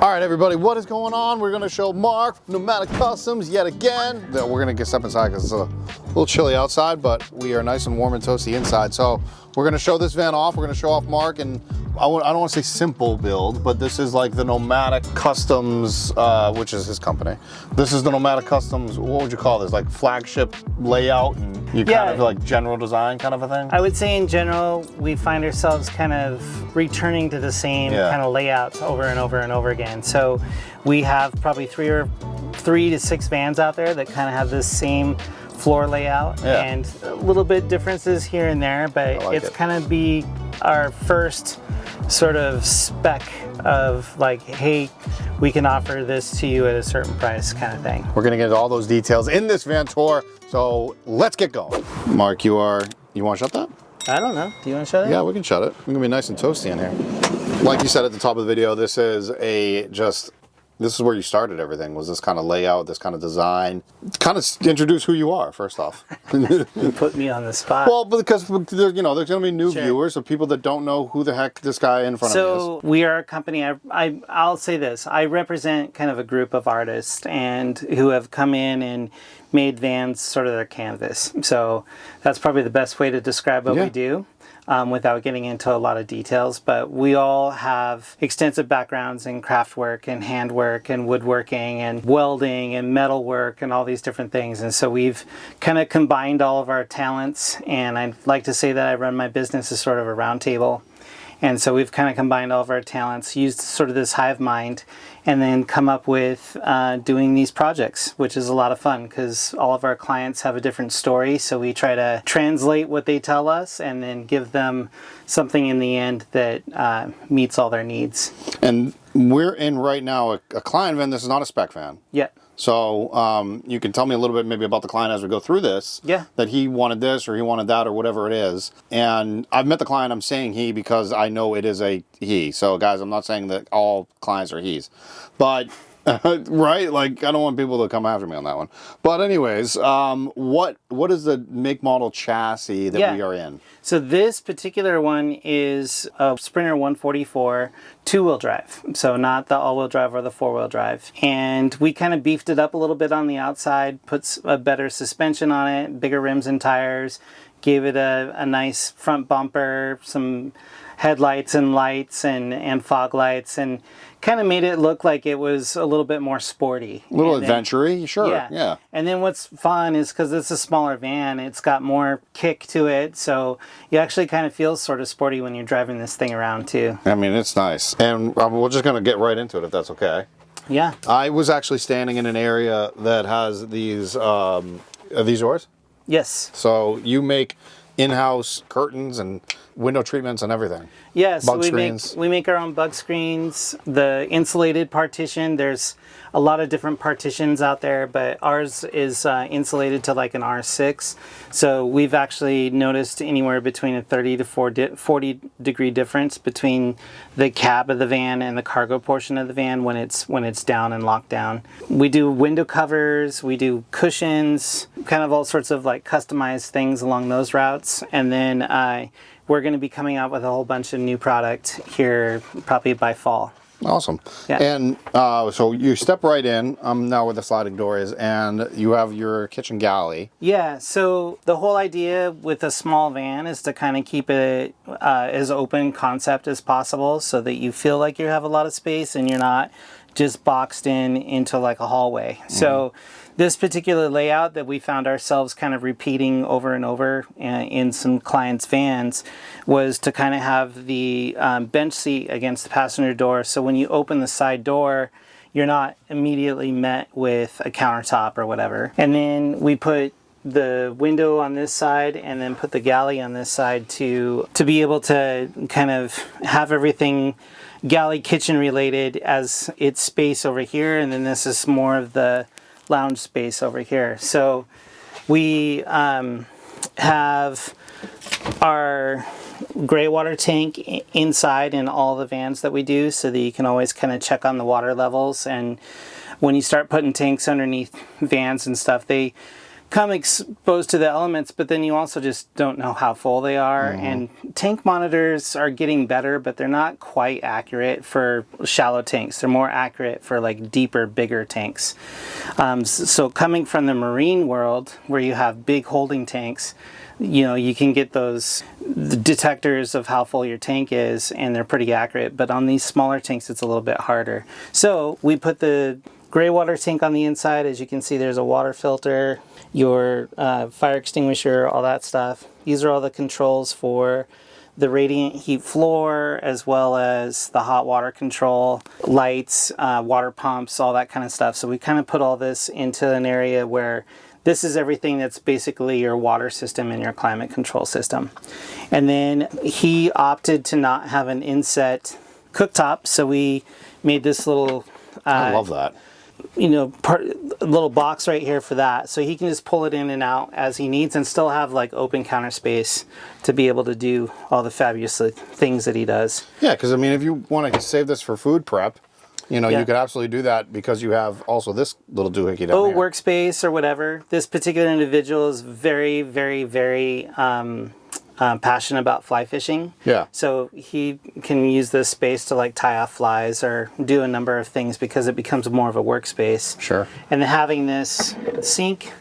All right, everybody, what is going on? We're gonna show Mark Nomadik Customs yet again. We're gonna get step inside because it's a little chilly outside, but we are nice and warm and toasty inside. So we're gonna show this van off. We're gonna show off Mark, and I don't want to say simple build, but this is like the Nomadik Customs, which is his company. This is the Nomadik Customs, what would you call this? Like flagship layout, and you kind of like general design kind of a thing? I would say in general, we find ourselves kind of returning to the same kind of layouts over and over and over again. So we have probably three to six vans out there that kind of have this same floor layout and a little bit differences here and there, but it's kind of be our first sort of spec of like, hey, we can offer this to you at a certain price kind of thing. We're gonna get into all those details in this van tour, so let's get going. Mark, you want to shut that? I don't know. Do you want to shut it? Yeah, we can shut it. We're gonna be nice and toasty in here. Like you said at the top of the video, this is this is where you started everything, was this kind of layout, this kind of design. Kind of introduce who you are, first off. You put me on the spot. Well, because there's going to be new viewers, so people that don't know who the heck this guy in front of me is. So we are a company, I'll say this, I represent kind of a group of artists and who have come in and made vans sort of their canvas. So that's probably the best way to describe what we do. Without getting into a lot of details, but we all have extensive backgrounds in craft work and handwork and woodworking and welding and metal work and all these different things. And so we've kind of combined all of our talents, and I'd like to say that I run my business as sort of a round table. And so we've kind of combined all of our talents, used sort of this hive mind, and then come up with doing these projects, which is a lot of fun because all of our clients have a different story. So we try to translate what they tell us and then give them something in the end that meets all their needs. And we're in right now a client van. This is not a spec van. Yeah. So you can tell me a little bit maybe about the client as we go through this. Yeah. That he wanted this or he wanted that or whatever it is. And I've met the client. I'm saying he because I know it is a he. So guys, I'm not saying that all clients are he's. But right, like I don't want people to come after me on that one. But anyways, what is the make, model, chassis that we are in? So this particular one is a Sprinter 144 two-wheel drive. So not the all-wheel drive or the four-wheel drive. And we kind of beefed it up a little bit on the outside, puts a better suspension on it, bigger rims and tires, gave it a nice front bumper, some headlights and lights and fog lights, and kind of made it look like it was a little bit more sporty. A little adventure-y, sure. Yeah. And then what's fun is because it's a smaller van, it's got more kick to it, so you actually kind of feel sort of sporty when you're driving this thing around too. I mean, it's nice. And we're just going to get right into it if that's okay. Yeah. I was actually standing in an area that has these, are these yours? Yes. So you make in-house curtains and window treatments and everything. Yes, bug screens. We make our own bug screens. The insulated partition, there's a lot of different partitions out there, but ours is insulated to like an R6. So we've actually noticed anywhere between a 30 to 40 degree difference between the cab of the van and the cargo portion of the van when it's down and locked down. We do window covers, we do cushions, kind of all sorts of like customized things along those routes. And then we're going to be coming out with a whole bunch of new product here probably by fall. Awesome. Yeah. And so you step right in, now where the sliding door is, and you have your kitchen galley. Yeah, so the whole idea with a small van is to kind of keep it as open concept as possible so that you feel like you have a lot of space and you're not just boxed into like a hallway. So this particular layout that we found ourselves kind of repeating over and over in some clients' vans was to kind of have the bench seat against the passenger door. So when you open the side door, you're not immediately met with a countertop or whatever. And then we put the window on this side and then put the galley on this side to be able to kind of have everything galley kitchen related as its space over here, and then this is more of the lounge space over here. So we have our gray water tank inside in all the vans that we do so that you can always kind of check on the water levels. And when you start putting tanks underneath vans and stuff, they come exposed to the elements, but then you also just don't know how full they are. And tank monitors are getting better, but they're not quite accurate for shallow tanks. They're more accurate for like deeper, bigger tanks. So coming from the marine world, where you have big holding tanks, you know, you can get those detectors of how full your tank is, and they're pretty accurate. But on these smaller tanks, it's a little bit harder. So we put the gray water tank on the inside. As you can see, there's a water filter, your fire extinguisher, all that stuff. These are all the controls for the radiant heat floor, as well as the hot water control, lights, water pumps, all that kind of stuff. So we kind of put all this into an area where this is everything that's basically your water system and your climate control system. And then he opted to not have an inset cooktop, so we made this little I love that. You know, little box right here for that, so he can just pull it in and out as he needs and still have like open counter space to be able to do all the fabulous things that he does. Yeah, because I mean, if you want to save this for food prep, you know, Yeah. you could absolutely do that because you have also this little doohickey down here. Workspace or whatever. This particular individual is very, very, very passionate about fly fishing. Yeah. So he can use this space to like tie off flies or do a number of things because it becomes more of a workspace. Sure. And then having this sink,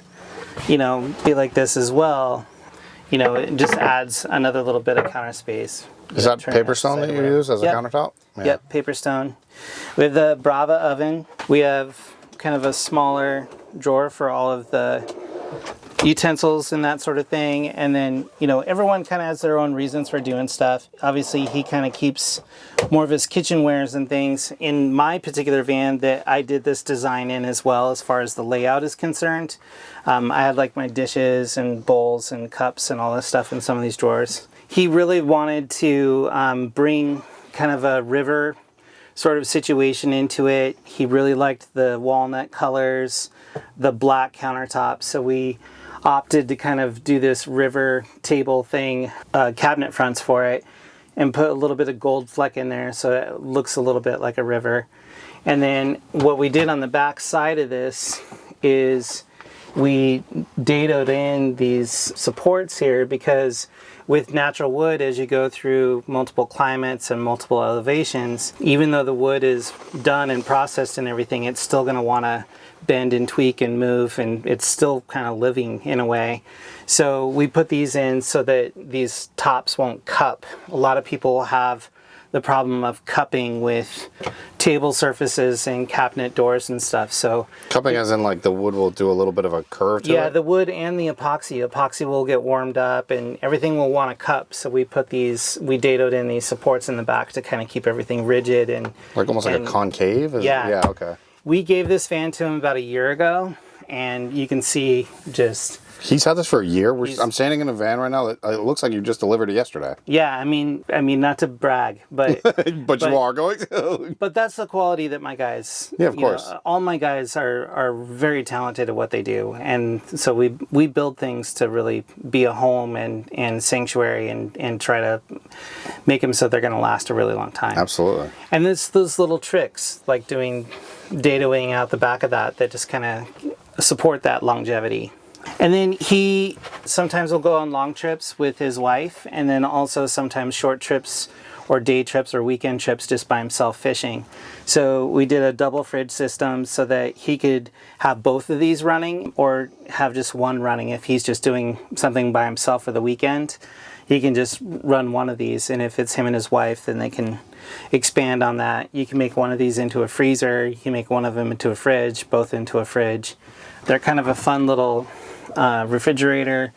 you know, be like this as well, you know, it just adds another little bit of counter space. Is that paper stone that you use as a countertop? Yeah. Yep, paper stone. With the Brava oven, we have kind of a smaller drawer for all of the utensils and that sort of thing. And then, you know, everyone kind of has their own reasons for doing stuff. Obviously, he kind of keeps more of his kitchenwares and things in my particular van that I did this design in as well, as far as the layout is concerned. I had like my dishes and bowls and cups and all this stuff in some of these drawers. He really wanted to bring kind of a river sort of situation into it. He really liked the walnut colors, the black countertops. So we opted to kind of do this river table thing, cabinet fronts for it, and put a little bit of gold fleck in there so it looks a little bit like a river. And then what we did on the back side of this is we dadoed in these supports here, because with natural wood, as you go through multiple climates and multiple elevations, even though the wood is done and processed and everything, it's still going to want to bend and tweak and move, and it's still kind of living in a way. So we put these in so that these tops won't cup. A lot of people have the problem of cupping with table surfaces and cabinet doors and stuff. So cupping as in like the wood will do a little bit of a curve to it? Yeah, the wood and the epoxy. Epoxy will get warmed up and everything will want to cup. So we put these, we dadoed in these supports in the back to kind of keep everything rigid and like almost like a concave? Yeah. Yeah, okay. We gave this van to him about a year ago, and you can see just... He's had this for a year. I'm standing in a van right now. It looks like you just delivered it yesterday. Yeah, I mean, not to brag, but but you are going to. But that's the quality that my guys. Yeah, of course. All my guys are very talented at what they do, and so we build things to really be a home and sanctuary and try to make them so they're going to last a really long time. Absolutely. And it's those little tricks like doing dadoing out the back of that just kind of support that longevity. And then he sometimes will go on long trips with his wife, and then also sometimes short trips or day trips or weekend trips just by himself fishing. So we did a double fridge system so that he could have both of these running or have just one running. If he's just doing something by himself for the weekend, he can just run one of these. And if it's him and his wife, then they can expand on that. You can make one of these into a freezer. You can make one of them into a fridge, both into a fridge. They're kind of a fun little refrigerator.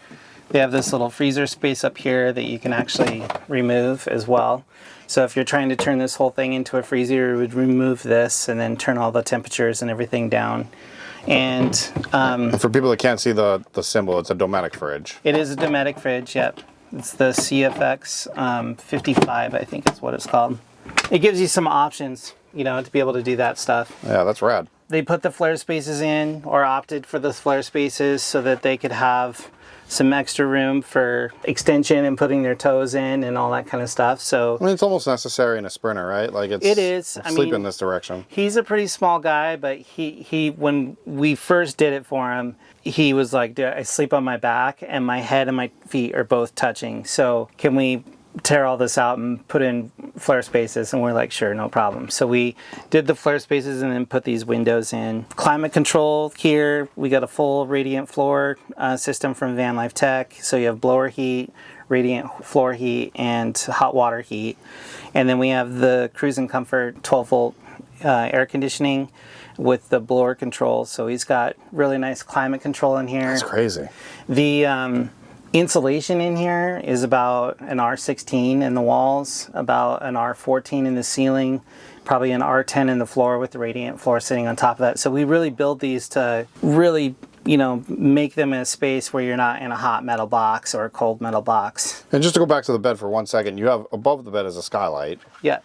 They have this little freezer space up here that you can actually remove as well. So if you're trying to turn this whole thing into a freezer, you would remove this and then turn all the temperatures and everything down. And for people that can't see the symbol, it's a Nomadik fridge. It is a Nomadik fridge, yep. It's the CFX 55, I think is what it's called. It gives you some options, to be able to do that stuff. Yeah, that's rad. They put the flare spaces in, or opted for the flare spaces so that they could have some extra room for extension and putting their toes in and all that kind of stuff. So I mean, it's almost necessary in a Sprinter, right? Like it is. I sleep mean, in this direction. He's a pretty small guy, but he when we first did it for him, he was like, "Dude, I sleep on my back and my head and my feet are both touching. So can we tear all this out and put in flare spaces?" And we're like, sure, no problem. So we did the flare spaces and then put these windows in. Climate control here, we got a full radiant floor system from Van Life Tech. So you have blower heat, radiant floor heat, and hot water heat. And then we have the Cruise and Comfort 12 volt air conditioning with the blower control. So he's got really nice climate control in here. That's crazy. The insulation in here is about an R16 in the walls, about an R14 in the ceiling, probably an R10 in the floor with the radiant floor sitting on top of that. So we really build these to really, you know, make them in a space where you're not in a hot metal box or a cold metal box. And just to go back to the bed for 1 second, you have above the bed is a skylight. Yeah.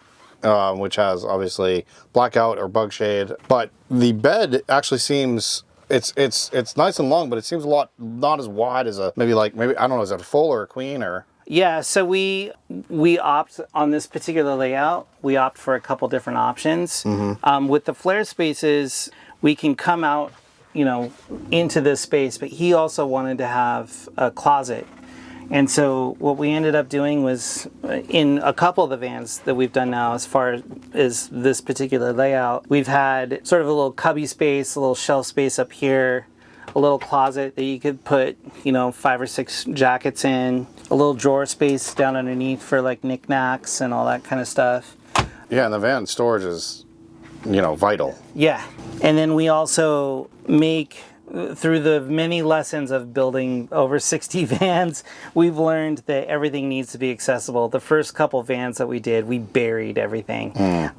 Which has obviously blackout or bug shade, but the bed actually seems it's nice and long, but it seems a lot not as wide as maybe I don't know, is it a full or a queen or? Yeah, so we opt on this particular layout. We opt for a couple different options. With the flare spaces, we can come out, you know, into this space, but he also wanted to have a closet. And so what we ended up doing was, in a couple of the vans that we've done now, as far as this particular layout, we've had sort of a little cubby space, a little shelf space up here, a little closet that you could put, you know, 5 or 6 jackets in, a little drawer space down underneath for like knickknacks and all that kind of stuff. Yeah, and the van storage is, you know, vital. Yeah. And then we also make, through the many lessons of building over 60 vans, we've learned that everything needs to be accessible. The first couple vans that we did, we buried everything.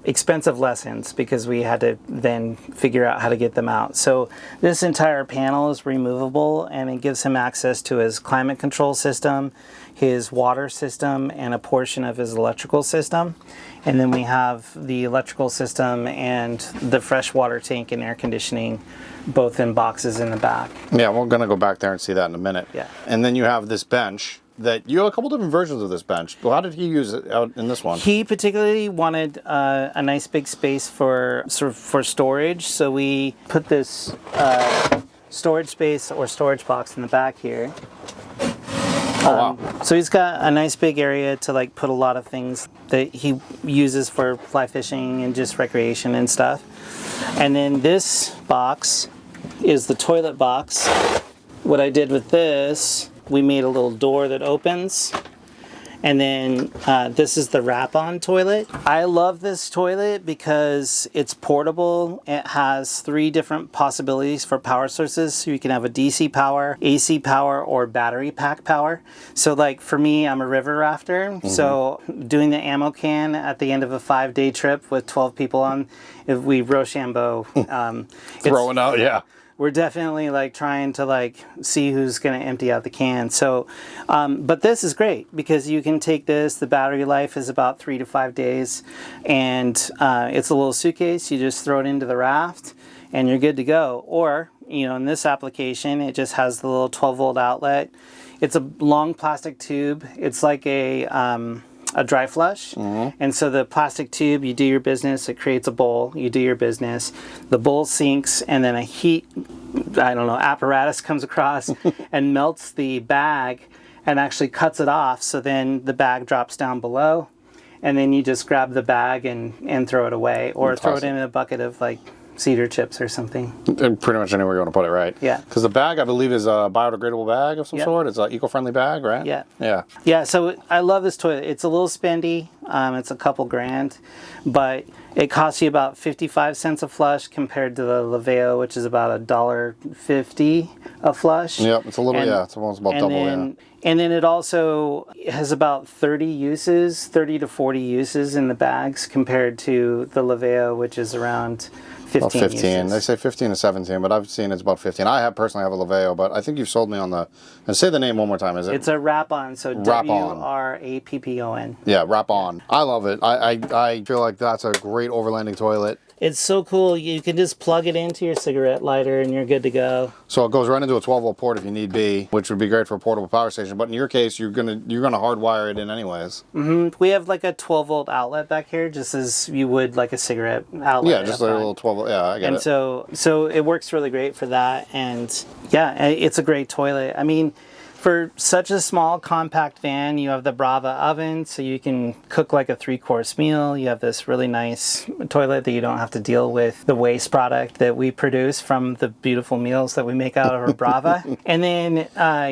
Expensive lessons, because we had to then figure out how to get them out. So this entire panel is removable, and it gives him access to his climate control system, his water system, and a portion of his electrical system. And then we have the electrical system and the freshwater tank and air conditioning, both in boxes in the back. Yeah, we're gonna go back there and see that in a minute. Yeah. And then you have this bench that you have a couple different versions of this bench. Well, how did he use it out in this one? He particularly wanted a nice big space for storage, so we put this storage space or storage box in the back here. Oh, wow. So he's got a nice big area to like put a lot of things that he uses for fly fishing and just recreation and stuff. And then this box is the toilet box. What I did with this, we made a little door that opens. And then this is the wrap-on toilet. I love this toilet because it's portable. It has 3 different possibilities for power sources. So you can have a DC power, AC power, or battery pack power. So like for me, I'm a river rafter. So doing the ammo can at the end of a 5-day trip with 12 people on, if we Rochambeau. Throwing out, yeah. We're definitely like trying to like see who's going to empty out the can. So, but this is great because you can take this, the battery life is about 3 to 5 days, and it's a little suitcase. You just throw it into the raft and you're good to go. Or, you know, in this application, it just has the little 12 volt outlet. It's a long plastic tube. It's like a dry flush. And so the plastic tube, you do your business, it creates a bowl, you do your business, the bowl sinks, and then a heat, I don't know, apparatus comes across and melts the bag and actually cuts it off. So then the bag drops down below, and then you just grab the bag and throw it away, or throw it in a bucket of like cedar chips or something. And pretty much anywhere you want to put it, right? Yeah. Because the bag, I believe, is a biodegradable bag of some sort. It's an eco-friendly bag, right? Yeah. Yeah. Yeah, so I love this toilet. It's a little spendy. It's a couple grand, but it costs you about 55 cents a flush compared to the Laveo, which is about $1.50 a flush. Yep, it's a little, it's almost about double, yeah. And then it also has about 30 to 40 uses in the bags compared to the Laveo, which is around 15 about 15. uses. They say 15 to 17, but I've seen it's about 15. I personally have a Laveo, but I think you've sold me on the... And say the name one more time, is it? It's a wrap-on, so Wrap-on. WRAPPON. Yeah, wrap-on. I love it. I feel like that's a great great overlanding toilet. It's so cool. You can just plug it into your cigarette lighter and you're good to go. So it goes right into a 12-volt port if you need be, which would be great for a portable power station. But in your case, you're gonna hardwire it in anyways. We have like a 12-volt outlet back here, just as you would like a cigarette outlet. Yeah, just like a little 12-volt. Yeah, I get it. And so it works really great for that. And yeah, it's a great toilet. I mean, for such a small, compact van, you have the Brava oven, so you can cook like a 3-course meal. You have this really nice toilet that you don't have to deal with the waste product that we produce from the beautiful meals that we make out of our Brava. And then,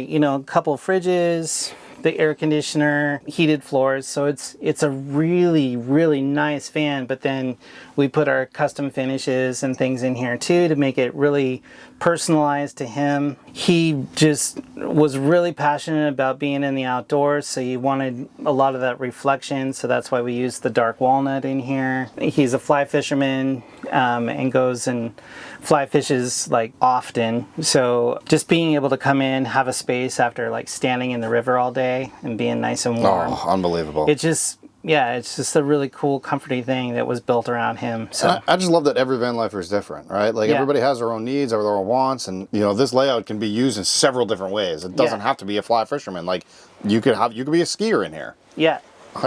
you know, a couple fridges, the air conditioner, heated floors. So it's a really, really nice van. But then we put our custom finishes and things in here too to make it really personalized to him. He just was really passionate about being in the outdoors, so he wanted a lot of that reflection, so that's why we used the dark walnut in here. He's a fly fisherman and goes and fly fishes like often, so just being able to come in, have a space after like standing in the river all day and being nice and warm. Oh, unbelievable. It just, yeah, it's just a really cool, comforting thing that was built around him. So I just love that every van lifer is different, right? Like everybody has their own needs or their own wants, and you know this layout can be used in several different ways. It doesn't have to be a fly fisherman. Like you could be a skier in here. Yeah.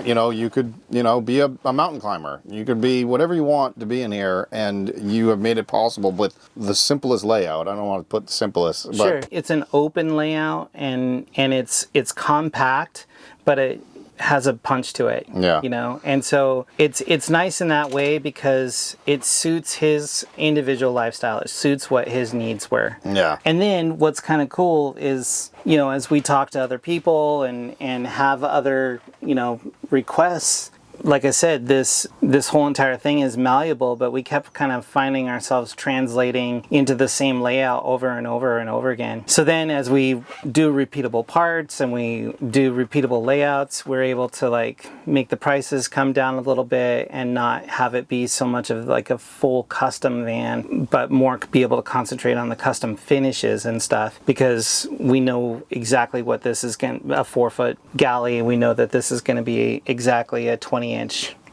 You know, you could, you know, be a mountain climber. You could be whatever you want to be in here, and you have made it possible with the simplest layout. I don't want to put the simplest, but sure. It's an open layout, and it's compact, but it has a punch to it. Yeah. You know, and so it's nice in that way because it suits his individual lifestyle. It suits what his needs were. Yeah. And then what's kind of cool is, you know, as we talk to other people and have other, you know, requests, like I said, this whole entire thing is malleable, but we kept kind of finding ourselves translating into the same layout over and over and over again. So then as we do repeatable parts and we do repeatable layouts, we're able to like make the prices come down a little bit and not have it be so much of like a full custom van, but more be able to concentrate on the custom finishes and stuff, because we know exactly what this is going to, a 4-foot galley. We know that this is going to be exactly a 20-inch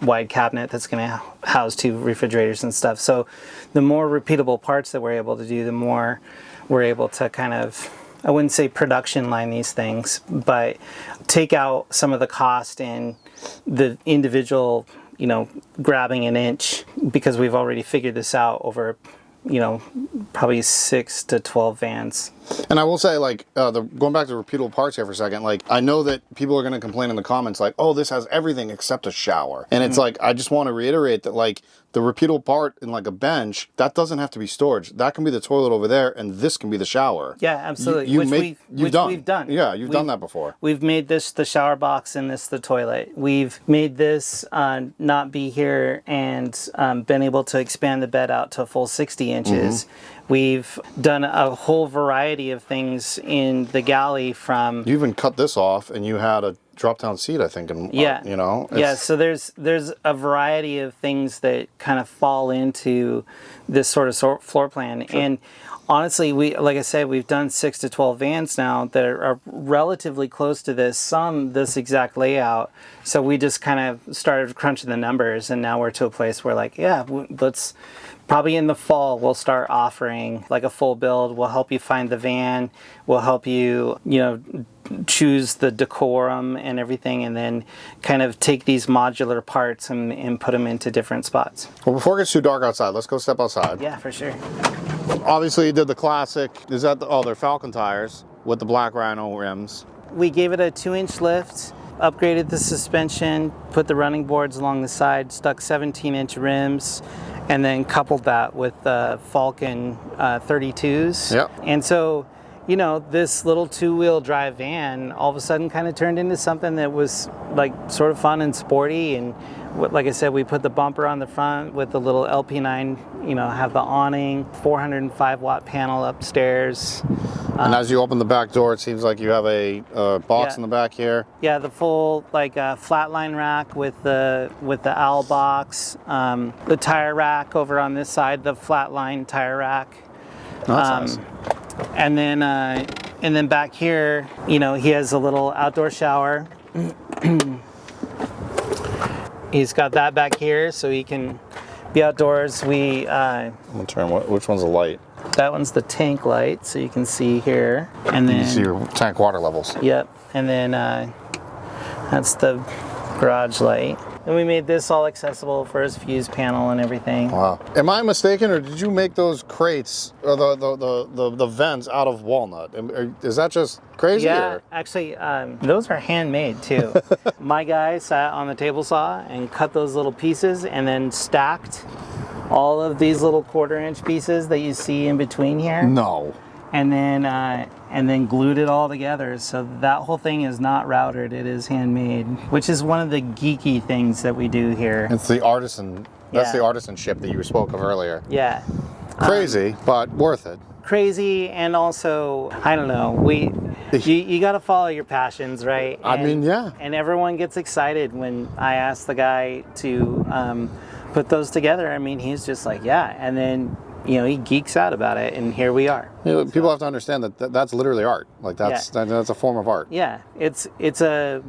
wide cabinet that's going to house 2 refrigerators and stuff. So the more repeatable parts that we're able to do, the more we're able to kind of, I wouldn't say production line these things, but take out some of the cost in the individual, you know, grabbing an inch, because we've already figured this out over, you know, probably 6 to 12 vans. And I will say, like, going back to repeatable parts here for a second, like, I know that people are going to complain in the comments, like, oh, this has everything except a shower. And it's like, I just want to reiterate that, like, the repeatable part in, like, a bench, that doesn't have to be storage. That can be the toilet over there, and this can be the shower. Yeah, absolutely. We've done. Yeah, you've done that before. We've made this the shower box and this the toilet. We've made this not be here and been able to expand the bed out to a full 60 inches. We've done a whole variety of things in the galley from... You even cut this off, and you had a drop-down seat, I think. And, yeah. You know? Yeah, so there's a variety of things that kind of fall into this sort of floor plan. Sure. And honestly, like I said, we've done 6 to 12 vans now that are relatively close to this exact layout. So we just kind of started crunching the numbers, and now we're to a place where, like, yeah, let's... Probably in the fall, we'll start offering like a full build. We'll help you find the van. We'll help you, you know, choose the decorum and everything, and then kind of take these modular parts and put them into different spots. Well, before it gets too dark outside, let's go step outside. Yeah, for sure. Obviously, you did the classic. Is that they're Falcon tires with the black Rhino rims. We gave it a 2-inch lift, upgraded the suspension, put the running boards along the side, stuck 17-inch rims, and then coupled that with the Falcon 32s. Yep. And so, you know, this little 2-wheel drive van all of a sudden kind of turned into something that was like sort of fun and sporty. And like I said, we put the bumper on the front with the little LP9, you know, have the awning, 405 watt panel upstairs. And as you open the back door, it seems like you have a box in the back here. Yeah, the full like flatline rack with the owl box, the tire rack over on this side, the flatline tire rack. That's nice. And then back here, you know, he has a little outdoor shower. He's got that back here, so he can be outdoors. We I'm gonna turn. Which one's the light? that one's the tank light, so you can see here, and then You see your tank water levels. Yep, and then that's the garage light. And we made this all accessible for his fuse panel and everything. Wow. Am I mistaken, or did you make those crates or the vents out of walnut? Is that just crazy? Yeah, or? actually, those are handmade too. My guy sat on the table saw and cut those little pieces and then stacked all of these little 1/4-inch pieces that you see in between here. No. And then glued it all together. So that whole thing is not routed, it is handmade, which is one of the geeky things that we do here. It's the artisan, that's Yeah. the artisanship that you spoke of earlier. Yeah. Crazy, but worth it. Crazy, and also, I don't know, you got to follow your passions, right? I mean, yeah. And everyone gets excited when I ask the guy to put those together. I mean, he's just like, yeah. And then, you know, he geeks out about it, and here we are. You know, people have to understand that that's literally art. Like that's a form of art. Yeah, it's a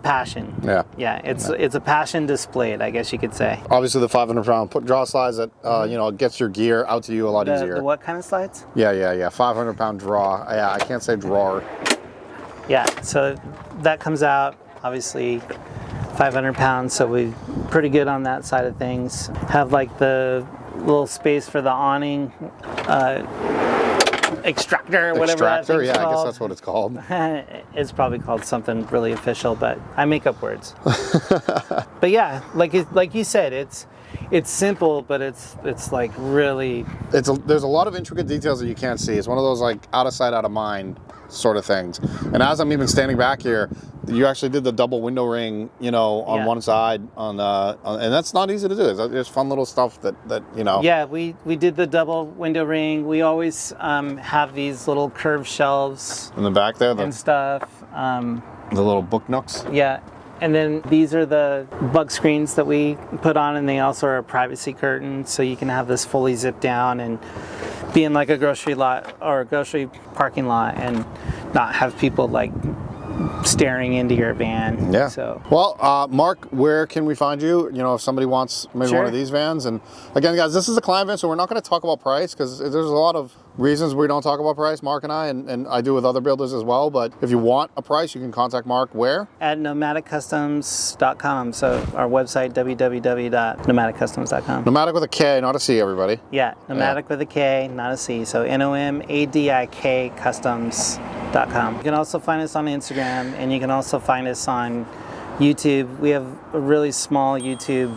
passion. Yeah. Yeah, it's a passion displayed, I guess you could say. Obviously, the 500-pound draw slides that you know, gets your gear out to you a lot easier. The what kind of slides? Yeah. 500-pound draw. Yeah, I can't say drawer. Yeah, so that comes out obviously 500 pounds, so we're pretty good on that side of things. Have like the little space for the awning extractor, whatever that thing's yeah, called. I guess that's what it's called. It's probably called something really official, but I make up words. But yeah, like you said, it's simple, but it's like really. There's a lot of intricate details that you can't see. It's one of those like out of sight, out of mind sort of things. And as I'm even standing back here, you actually did the double window ring, you know, on one side, and that's not easy to do. There's fun little stuff that you know. Yeah, we did the double window ring. We always have these little curved shelves in the back there, and stuff. The little book nooks. Yeah. And then these are the bug screens that we put on, and they also are a privacy curtain, so you can have this fully zipped down and be in like a grocery lot or a grocery parking lot and not have people like staring into your van. Yeah. So. Well, Mark, where can we find you? You know, if somebody wants maybe one of these vans. And again, guys, this is a client van, so we're not going to talk about price because there's a lot of reasons we don't talk about price, Mark and I, and I do with other builders as well. But if you want a price, you can contact Mark where? At nomadiccustoms.com. So our website, www.nomadiccustoms.com. Nomadik with a K, not a C, everybody. Yeah, Nomadik with a K, not a C. So Nomadik Customs.com. You can also find us on Instagram, and you can also find us on YouTube. We have a really small YouTube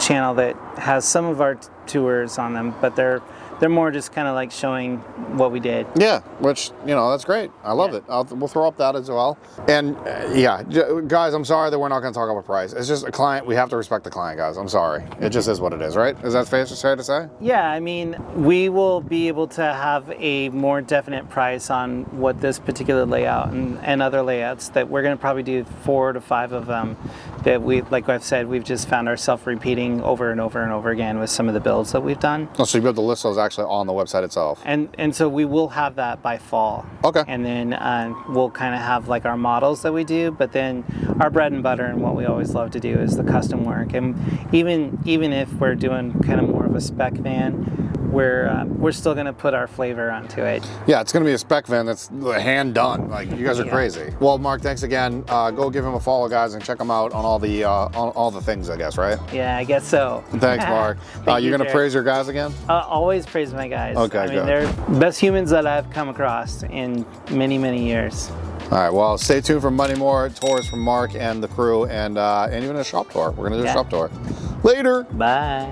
channel that has some of our tours on them, but they're more just kind of like showing what we did. Yeah, which, you know, that's great. I love it. We'll throw up that as well. And yeah, guys, I'm sorry that we're not going to talk about price. It's just a client. We have to respect the client, guys. I'm sorry. It just is what it is, right? Is that fair to say? Yeah, I mean, we will be able to have a more definite price on what this particular layout and other layouts that we're going to probably do 4 to 5 of them that we, like I've said, we've just found ourselves repeating over and over and over again with some of the builds that we've done. Oh, so you'll be able to list those actually on the website itself. And so we will have that by fall. Okay. And then we'll kind of have like our models that we do, but then our bread and butter and what we always love to do is the custom work. And even if we're doing kind of more of a spec van, we're still going to put our flavor onto it. Yeah, it's going to be a spec van that's hand done. Like, you guys are crazy. Well, Mark, thanks again. Go give him a follow, guys, and check him out on all the things, I guess, right? Yeah, I guess so. Thanks, Mark. You're going to praise your guys again? Always praise my guys. Okay, I mean, good. they're the best humans that I've come across in many, many years. All right, well, stay tuned for many more tours from Mark and the crew, and even a shop tour. We're going to do a shop tour. Later. Bye.